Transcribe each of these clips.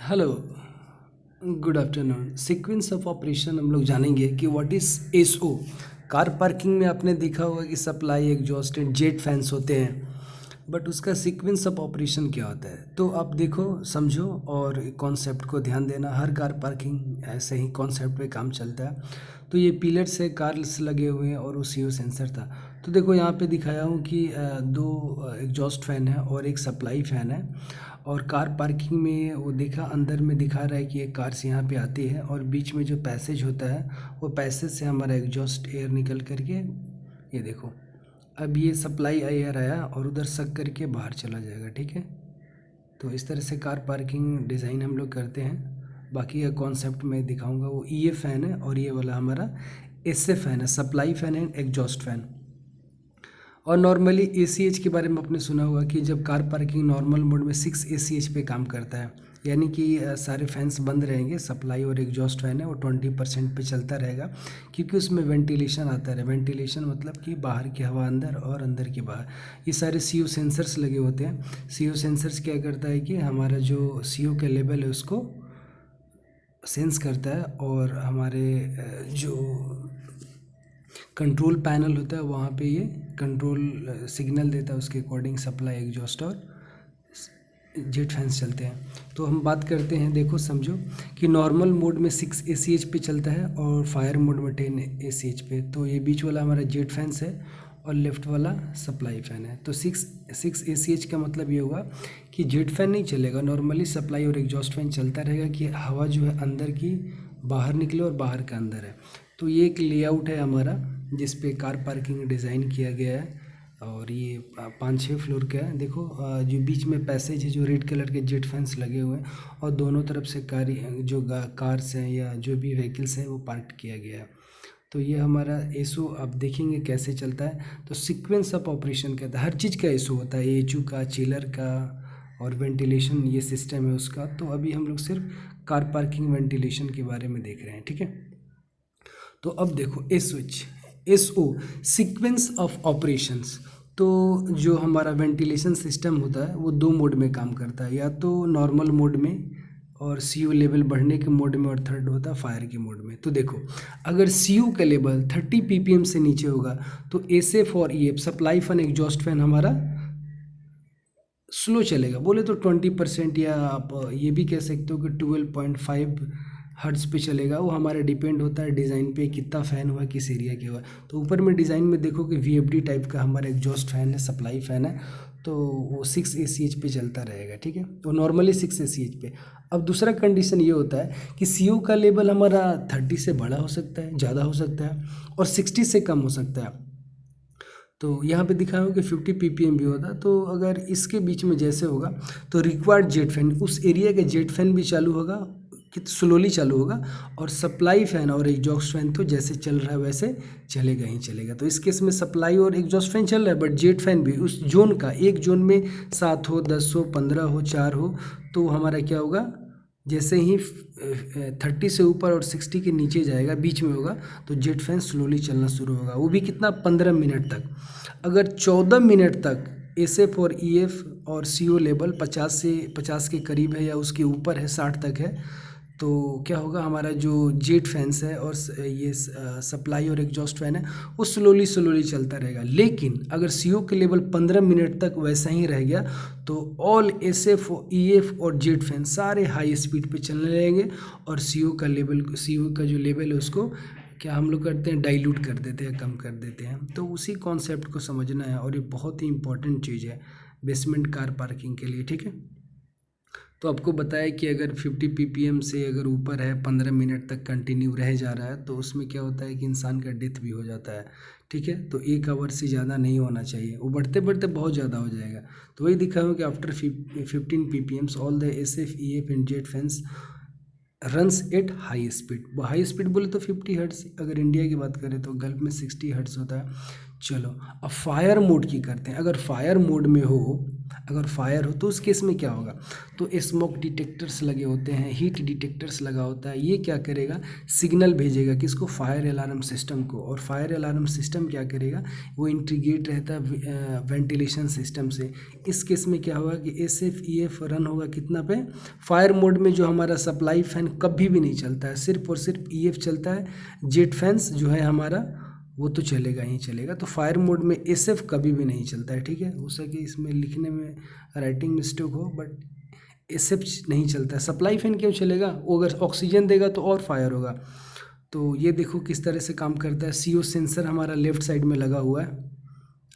Hello, good afternoon. Sequence of operation हम लोग जानेंगे कि what is SO. Car parking में आपने देखा होगा कि supply exhaust and jet fans होते हैं, बट उसका सीक्वेंस ऑफ ऑपरेशन क्या होता है। तो आप देखो, समझो और कॉन्सेप्ट को ध्यान देना। हर कार पार्किंग ऐसे ही कॉन्सेप्ट पे काम चलता है। तो ये पिलर से कार्स लगे हुए हैं और उसी सेंसर था। तो देखो यहाँ पे दिखाया हूँ कि दो एग्जॉस्ट फैन है और एक सप्लाई फैन है। और कार पार्किंग में वो देखा, अंदर में दिखा रहा है कि एक कार्स यहाँ पे आती है और बीच में जो पैसेज होता है वो पैसेज से हमारा एग्जॉस्ट एयर निकल करके, ये देखो, अब ये सप्लाई एयर आया और उधर सक करके बाहर चला जाएगा। ठीक है, तो इस तरह से कार पार्किंग डिज़ाइन हम लोग करते हैं। बाकी का कॉन्सेप्ट मैं दिखाऊंगा। वो ये फ़ैन है और ये वाला हमारा एसए फ़ैन है, supply fan and exhaust fan. और नॉर्मली एसीएच के बारे में आपने सुना होगा कि जब कार पार्किंग नॉर्मल मोड में 6 एसीएच पे काम करता है, यानी कि सारे फैंस बंद रहेंगे। सप्लाई और एग्जॉस्ट फैन है वो 20% पे चलता रहेगा, क्योंकि उसमें वेंटिलेशन आता है। वेंटिलेशन मतलब कि बाहर की हवा अंदर और अंदर की बाहर। ये सारे सीओ सेंसर्स लगे होते हैं। सीओ सेंसर्स क्या करता है कि हमारा जो सीओ का लेवल है उसको सेंस करता है, और हमारे जो कंट्रोल पैनल होता है वहाँ पे ये कंट्रोल सिग्नल देता है। उसके अकॉर्डिंग सप्लाई एग्जॉस्ट और जेट फैंस चलते हैं। तो हम बात करते हैं, देखो समझो कि नॉर्मल मोड में 6 एसीएच पे चलता है और फायर मोड में 10 एसीएच पे। तो ये बीच वाला हमारा जेट फैंस है और लेफ्ट वाला सप्लाई फैन है। तो 6 एसीएच का मतलब ये हुआ कि जेट फैन नहीं चलेगा, नॉर्मली सप्लाई और एग्जॉस्ट फैन चलता रहेगा कि हवा जो है अंदर की बाहर निकले और बाहर का अंदर है। तो ये एक लेआउट है हमारा जिस पे कार पार्किंग डिज़ाइन किया गया है। और ये 5-6 फ्लोर का है। देखो जो बीच में पैसेज है, जो रेड कलर के जेट फैंस लगे हुए हैं और दोनों तरफ से कार्स हैं या जो भी व्हीकल्स हैं वो पार्क किया गया है। तो ये हमारा एसओ आप देखेंगे कैसे चलता है। तो सीक्वेंस ऑफ ऑपरेशन कहता है, हर चीज़ का एसओ होता है, एचयू का, चिलर का और वेंटिलेशन ये सिस्टम है उसका। तो अभी हम लोग सिर्फ कार पार्किंग वेंटिलेशन के बारे में देख रहे हैं। ठीक है, तो अब देखो एसओ सीक्वेंस ऑफ ऑपरेशंस। तो जो हमारा वेंटिलेशन सिस्टम होता है वो 2 मोड में काम करता है, या तो नॉर्मल मोड में और सीओ लेवल बढ़ने के मोड में, और थर्ड होता है फायर के मोड में। तो देखो, अगर सीओ का लेवल 30 पीपीएम से नीचे होगा तो एसएफ और EF supply fan exhaust fan हमारा स्लो चलेगा। बोले तो 20%, या आप ये भी कह सकते हो कि 12.5 हर्ट्ज पे चलेगा। वो हमारा डिपेंड होता है डिज़ाइन पे, कितना फ़ैन हुआ, किस एरिया के हुआ। तो ऊपर में डिज़ाइन में देखो कि वीएफडी टाइप का हमारा एग्जॉस्ट फैन है, सप्लाई फ़ैन है। तो वो 6 एसीएच पे चलता रहेगा। ठीक है, तो नॉर्मली 6 एसीएच पे। अब दूसरा कंडीशन ये होता है कि सीओ का लेवल हमारा 30 से बड़ा हो सकता है, ज़्यादा हो सकता है, और 60 से कम हो सकता है। तो यहाँ पे दिखाया हो कि 50 पीपीएम भी होता है। तो अगर इसके बीच में जैसे होगा तो रिक्वायर्ड जेट फैन, उस एरिया का जेट फैन भी चालू होगा, कि स्लोली चालू होगा, और सप्लाई फैन और एग्जॉस्ट फैन तो जैसे चल रहा है वैसे चलेगा ही चलेगा। तो इस केस में सप्लाई और एग्जॉस्ट फैन चल रहा है, बट जेट फैन भी उस जोन का, एक जोन में 7 हो, 10 हो, 15 हो, 4 हो, तो हमारा क्या होगा, जैसे ही 30 से ऊपर और 60 के नीचे जाएगा, बीच में होगा, तो जेट फैन स्लोली चलना शुरू होगा। वो भी कितना, 15 मिनट तक। अगर 14 मिनट तक एसएफ और ईएफ और सीओ लेवल 50 के करीब है या उसके ऊपर है, 60 तक है, तो क्या होगा, हमारा जो जेट फैंस है और ये सप्लाई और एग्जॉस्ट फैन है वो स्लोली चलता रहेगा। लेकिन अगर सीओ के लेवल 15 मिनट तक वैसा ही रह गया तो ऑल एसएफ, ईएफ और जेट फैन सारे हाई स्पीड पे चलने लगेंगे, और सीओ का जो लेवल है उसको क्या हम लोग करते हैं, डाइल्यूट कर देते हैं, कम कर देते हैं। तो उसी कॉन्सेप्ट को समझना है, और ये बहुत ही इंपॉर्टेंट चीज़ है बेसमेंट कार पार्किंग के लिए। ठीक है, तो आपको बताया कि अगर 50 पीपीएम से अगर ऊपर है, 15 मिनट तक कंटिन्यू रह जा रहा है, तो उसमें क्या होता है कि इंसान का डेथ भी हो जाता है। ठीक है, तो 1 आवर से ज़्यादा नहीं होना चाहिए, वो बढ़ते बढ़ते बहुत ज़्यादा हो जाएगा। तो वही दिखा हूँ कि after 15 PPMs all the SF, EF and jet fans runs at high speed. High speed बोले तो 50 हर्ट्स, अगर इंडिया की बात करें तो गल्फ में 60 हर्ट्स होता है। चलो, अब फायर मोड की करते हैं। अगर फायर मोड में हो अगर फायर हो तो उस केस में क्या होगा, तो स्मोक डिटेक्टर्स लगे होते हैं, हीट डिटेक्टर्स लगा होता है, ये क्या करेगा, सिग्नल भेजेगा किसको, फायर अलार्म सिस्टम को। और फायर अलार्म सिस्टम क्या करेगा, वो इंटीग्रेट रहता है वेंटिलेशन सिस्टम से। इस केस में क्या होगा कि SFEF रन होगा कितना पे, फायर मोड में जो हमारा सप्लाई फैन कभी भी नहीं चलता है, सिर्फ और सिर्फ EF चलता है। जेट फैंस जो है हमारा वो तो चलेगा ही चलेगा। तो फायर मोड में SF कभी भी नहीं चलता है, ठीक है। हो सके इसमें लिखने में राइटिंग मिस्टेक हो, बट SF नहीं चलता है। सप्लाई फैन क्यों चलेगा, वो अगर ऑक्सीजन देगा तो और फायर होगा। तो ये देखो किस तरह से काम करता है। CO सेंसर हमारा लेफ्ट साइड में लगा हुआ है,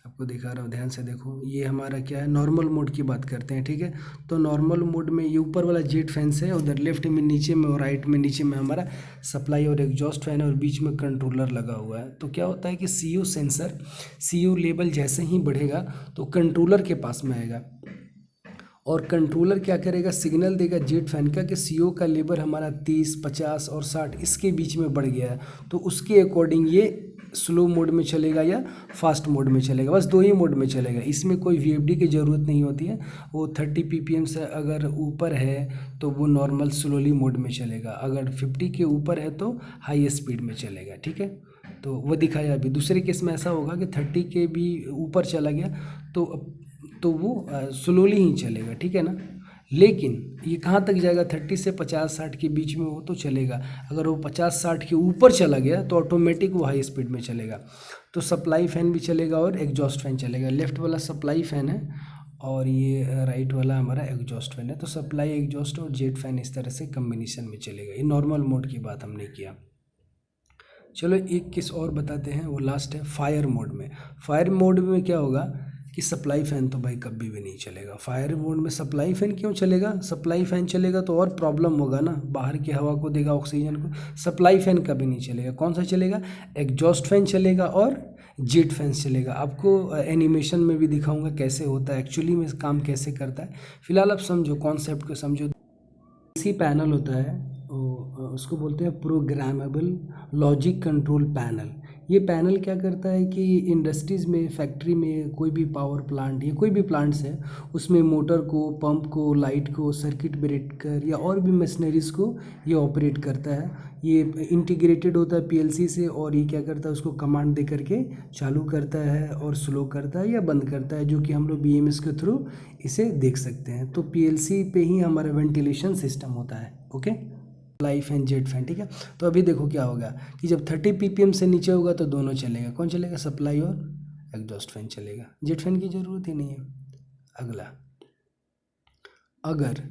आपको दिखा रहा हूँ, ध्यान से देखो। ये हमारा क्या है, नॉर्मल मोड की बात करते हैं, ठीक है। तो नॉर्मल मोड में ये ऊपर वाला जेट फैंस है, उधर लेफ्ट में नीचे में और राइट में नीचे में हमारा सप्लाई और एग्जॉस्ट फैन है, और बीच में कंट्रोलर लगा हुआ है। तो क्या होता है कि CO सेंसर, CO लेवल जैसे ही बढ़ेगा तो कंट्रोलर के पास में आएगा, और कंट्रोलर क्या करेगा, सिग्नल देगा जेट फैन का कि CO का लेवल हमारा 30, 50 और 60 इसके बीच में बढ़ गया है। तो उसके अकॉर्डिंग ये स्लो मोड में चलेगा या फास्ट मोड में चलेगा, बस दो ही मोड में चलेगा। इसमें कोई VFD की ज़रूरत नहीं होती है। वो 30 PPM से अगर ऊपर है तो वो नॉर्मल स्लोली मोड में चलेगा, अगर 50 के ऊपर है तो हाई स्पीड में चलेगा, ठीक है। तो वो दिखाया अभी। दूसरे केस में ऐसा होगा कि 30 के भी ऊपर चला गया तो वो स्लोली ही चलेगा, ठीक है ना। लेकिन ये कहाँ तक जाएगा, 30 से 50-60 के बीच में हो तो चलेगा। अगर वो 50-60 के ऊपर चला गया तो ऑटोमेटिक वो हाई स्पीड में चलेगा। तो सप्लाई फ़ैन भी चलेगा और एग्जॉस्ट फैन चलेगा। लेफ्ट वाला सप्लाई फ़ैन है और ये राइट वाला हमारा एग्जॉस्ट फैन है। तो सप्लाई, एग्जॉस्ट और जेट फैन इस तरह से कम्बिनेशन में चलेगा। ये नॉर्मल मोड की बात हमने किया। चलो एक किस और बताते हैं, वो लास्ट है फायर मोड में। फायर मोड में क्या होगा कि सप्लाई फ़ैन तो भाई कभी भी नहीं चलेगा। फायर मोड में सप्लाई फ़ैन क्यों चलेगा, सप्लाई फ़ैन चलेगा तो और प्रॉब्लम होगा ना, बाहर की हवा को देगा, ऑक्सीजन को। सप्लाई फ़ैन कभी नहीं चलेगा। कौन सा चलेगा, एग्जॉस्ट फैन चलेगा और जेट फैंस चलेगा। आपको एनिमेशन में भी दिखाऊंगा कैसे होता है, एक्चुअली में काम कैसे करता है। फिलहाल आप समझो, कॉन्सेप्ट को समझो। इसी पैनल होता है, उसको बोलते हैं प्रोग्रामेबल लॉजिक कंट्रोल पैनल। ये पैनल क्या करता है कि इंडस्ट्रीज़ में, फैक्ट्री में, कोई भी पावर प्लांट या कोई भी प्लांट्स है, उसमें मोटर को, पंप को, लाइट को, सर्किट ब्रेकर या और भी मशीनरीज़ को ये ऑपरेट करता है। ये इंटीग्रेटेड होता है PLC से, और ये क्या करता है, उसको कमांड दे करके चालू करता है और स्लो करता है या बंद करता है, जो कि हम लोग BMS के थ्रू इसे देख सकते हैं। तो PLC पे ही हमारा वेंटिलेशन सिस्टम होता है, okay. Supply fan, jet fan, ठीक है। तो अभी देखो क्या होगा कि जब 30 PPM से नीचे होगा तो दोनों चलेगा। कौन चलेगा, सप्लाई और एग्जॉस्ट फैन चलेगा। जेट फैन की ज़रूरत ही नहीं है। अगला, अगर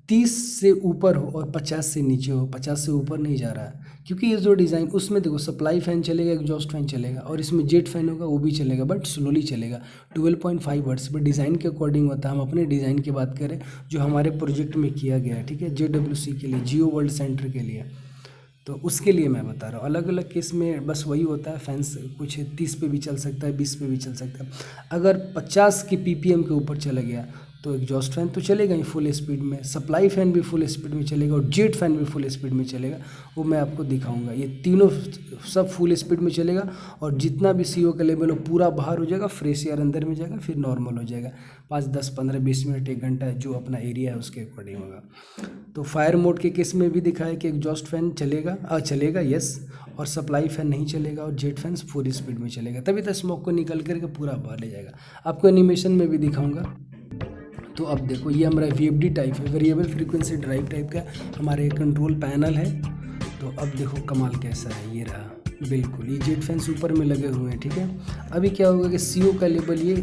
30 से ऊपर हो और 50 से नीचे हो, 50 से ऊपर नहीं जा रहा है, क्योंकि ये जो डिज़ाइन, उसमें देखो सप्लाई फ़ैन चलेगा, एग्जॉस्ट फैन चलेगा, और इसमें जेट फैन होगा वो भी चलेगा, बट स्लोली चलेगा। 12.5 हर्ट्ज पर डिज़ाइन के अकॉर्डिंग होता है। हम अपने डिज़ाइन की बात करें जो हमारे प्रोजेक्ट में किया गया है, ठीक है, JWC के लिए, जियो वर्ल्ड सेंटर के लिए, तो उसके लिए मैं बता रहा हूँ। अलग अलग केस में बस वही होता है, फैंस कुछ 30 पे भी चल सकता है, 20 पे भी चल सकता है। अगर 50 के PPM के ऊपर चला गया तो एग्जॉस्ट फैन तो चलेगा ही फुल स्पीड में, सप्लाई फैन भी फुल स्पीड में चलेगा और जेट फैन भी फुल स्पीड में चलेगा। वो मैं आपको दिखाऊंगा। ये तीनों सब फुल स्पीड में चलेगा, और जितना भी CO का लेवल हो पूरा बाहर हो जाएगा, फ्रेश एयर अंदर में जाएगा, फिर नॉर्मल हो जाएगा। 5, 10, 15, 20 मिनट, 1 घंटा जो अपना एरिया है उसके अकॉर्डिंग होगा। तो फायर मोड के केस में भी दिखाया कि एग्जॉस्ट फैन चलेगा यस, और सप्लाई फैन नहीं चलेगा, और जेट फैन फुल स्पीड में चलेगा, तभी तो स्मोक को निकल करके पूरा बाहर ले जाएगा। आपको एनिमेशन में भी दिखाऊंगा। तो अब देखो, ये हमारा VFD टाइप है, वेरिएबल फ्रीक्वेंसी ड्राइव टाइप का हमारे कंट्रोल पैनल है। तो अब देखो कमाल कैसा है, ये रहा बिल्कुल। ये जेट फैंस ऊपर में लगे हुए हैं, ठीक है। अभी क्या होगा कि CO का लेवल ये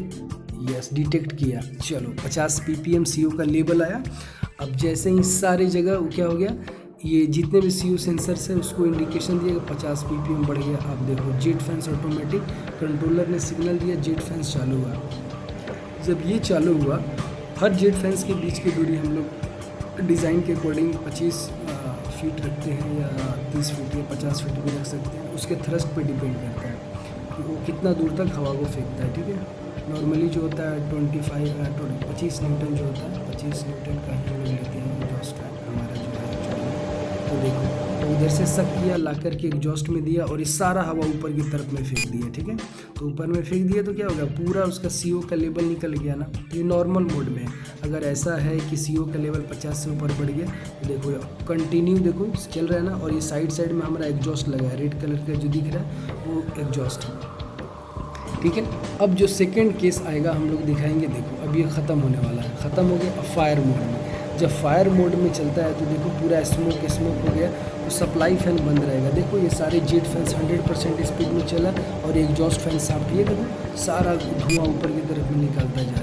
यस डिटेक्ट किया, चलो 50 PPM CO का लेवल आया। अब जैसे ही सारे जगह वो क्या हो गया, ये जितने भी CO सेंसर्स है उसको इंडिकेशन दिया कि 50 PPM बढ़ गया। आप देखो जेट फैंस ऑटोमेटिक, कंट्रोलर ने सिग्नल दिया, जेट फैंस चालू हुआ। जब ये चालू हुआ, हर जेट फैंस के बीच की दूरी हम लोग डिज़ाइन के अकॉर्डिंग 25 फीट रखते हैं, या 30 फीट या 50 फीट भी रख सकते हैं। उसके थ्रस्ट पे डिपेंड करता है कि वो कितना दूर तक हवा को फेंकता है, ठीक है। नॉर्मली जो होता है 25 न्यूटन जो होता है, 25 न्यूटन का ही हम लोग लेते हैं एग्जॉस्ट फैन हमारा जो है। तो देखो, उधर से सक किया, ला करके एग्जॉस्ट में दिया और ये सारा हवा ऊपर की तरफ में फेंक दिया। ठीक है, तो ऊपर में फेंक दिया तो क्या होगा, पूरा उसका CO का लेवल निकल गया ना। ये नॉर्मल मोड में है। अगर ऐसा है कि CO का लेवल 50 से ऊपर बढ़ गया तो देखो कंटिन्यू देखो चल रहा है ना। और ये साइड में हमारा एग्जॉस्ट लगा है, रेड कलर का जो दिख रहा है वो एग्जॉस्ट है। ठीक है, अब जो सेकेंड केस आएगा हम लोग दिखाएंगे। देखो अब ये ख़त्म होने वाला है, ख़त्म हो गया। अब फायर मोड में, जब फायर मोड में चलता है तो देखो पूरा स्मोक हो गया, तो सप्लाई फैन बंद रहेगा। देखो ये सारे जेट फैंस 100% स्पीड में चला और एग्जॉस्ट फैन साफ, ये देखो सारा धुआं ऊपर की तरफ में निकलता जा रहा है।